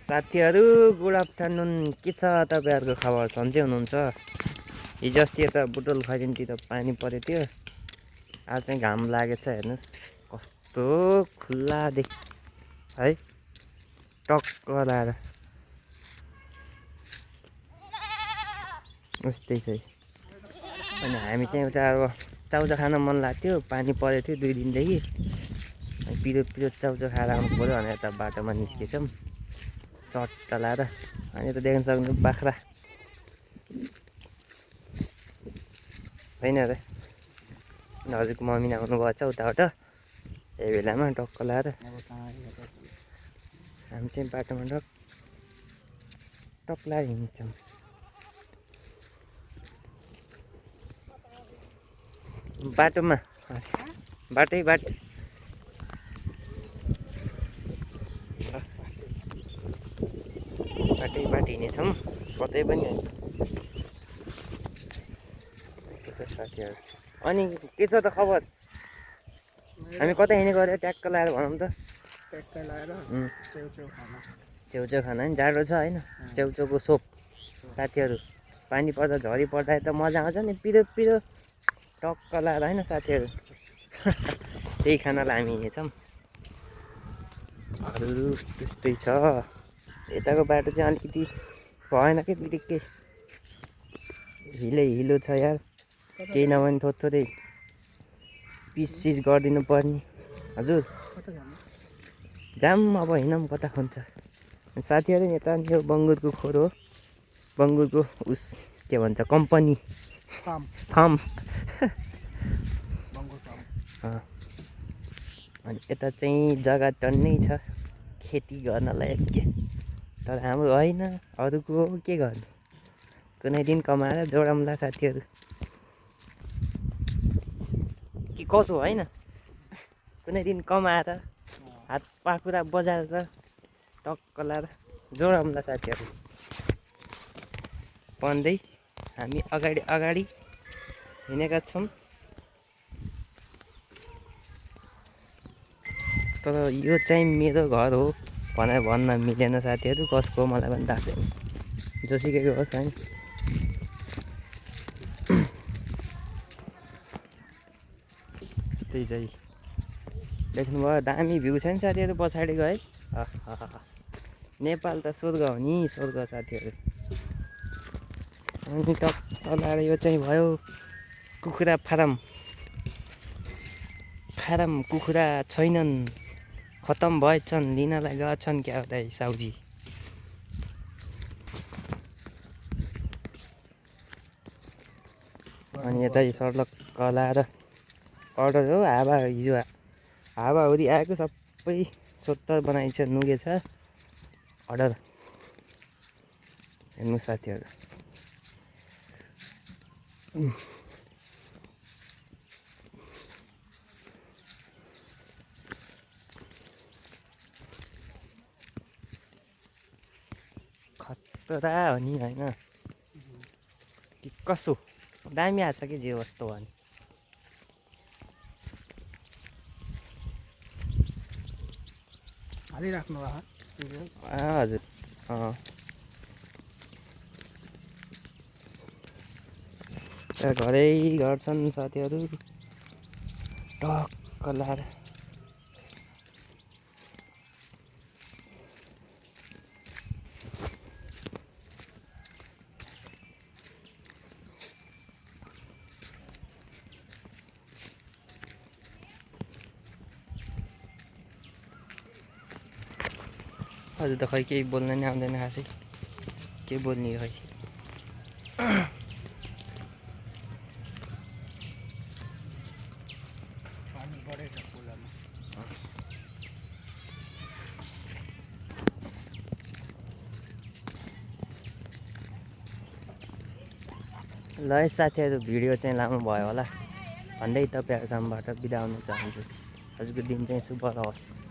साथीहरू good afternoon. के छ तपाईँहरूको खबर? सन्चै हुनुहुन्छ? हिजो अस्ति यता बुटोल खैरिनतिर पानी परेको थियो। आज चाहिँ घाम लागेको छ। हेर्नुहोस् कस्तो खुल्ला देख है, टक्क लाएर उस्तै छ। अनि हामी चाहिँ उता अब चाउचाउ खान मन लाग्थ्यो, पानी परेको थियो 2 दिनदेखि। अनि पिरो पिरो चाउचाउ खाएर आउनु पऱ्यो भनेर यता बाटोमा निस्केछौँ चट्ट लाएर। अनि यता देख्न सक्नु बाख्रा होइन र, हजुरको मम्मी आउनु भएको छ उताबाट। यही बेलामा टक्क लाएर हामी चाहिँ बाटोमा टक लाएर हिँड्छौँ। बाटोमा बाटै बाटो हिँडेछौँ कतै पनि होइन। त्यसो साथीहरू, अनि के छ त खबर? हामी कतै हिँडेको अरे ट्याक्क लाएर भनौँ त। ट्याक्क लाएर छेउछेउ खाना नि जाडो छ होइन। छेउछेउको सोप साथीहरू, पानी पर्दा झरी पर्दा त मजा आउँछ नि, पिरो पिरो टक्क लाएर होइन साथीहरू। त्यही खानालाई हामी हिँडेछौँ। अरू त्यस्तै छ। यताको बाटो चाहिँ अलिकति भएन कि बिटिक्कै हिलो छ यार। केही नभए नि थोरै पिस गरिदिनु पर्ने। हजुर जाम अब हिँडौँ कता हुन्छ साथीहरू। यता यो बङ्गुरको खोर हो, बङ्गुरको उस के भन्छ कम्पनी फार्म। अनि यता चाहिँ जग्गा टन्नै छ खेती गर्नलाई के, तर हाम्रो होइन, अरूको हो। के गर्नु, कुनै दिन कमाएर जोडाउँला साथीहरू कि कसो होइन। कुनै दिन कमाएर हात पाखुरा बजाएर टक्क लाएर जोडाउँला साथीहरू भन्दै हामी अगाडि हिँडेका छौँ। तर यो चाहिँ मेरो घर हो भनेर भन्न मिलेन साथीहरू, कसको मलाई पनि थाहा छैन, जोसुकैको होस् होइन। त्यही चाहिँ देख्नुभयो, दामी भ्यू छ नि साथीहरू पछाडिको है। नेपाल त स्वर्ग हो नि, स्वर्ग साथीहरू। अनि टक्क लाएर यो चाहिँ भयो कुखुरा फारम। कुखुरा छैनन्, खतम भएछन्, लिनलाई गएछन् क्या हो दाइ साउजी। अनि यता सर्लक्क लाएर अर्डर हो। हिजो हावाहुरी आएको सबै सोत्तर बनाइन्छ, नुगेछ अर्डर। हेर्नु साथीहरू, खतरा हो नि होइन कि कसो दामी आएको छ कि जे कस्तो भयो नि। हालिराख्नु भयो हजुर घरै गर्छन् साथीहरू टक्क लाएर। हजुर त खै केही बोल्न नि आउँदैन खासै, के बोल्ने खै। ल है साथीहरू, भिडियो चाहिँ लामो भयो होला भन्दै तपाईँहरूसम्मबाट बिदा हुन चाहन्छु। आजको दिन चाहिँ शुभ रहोस्।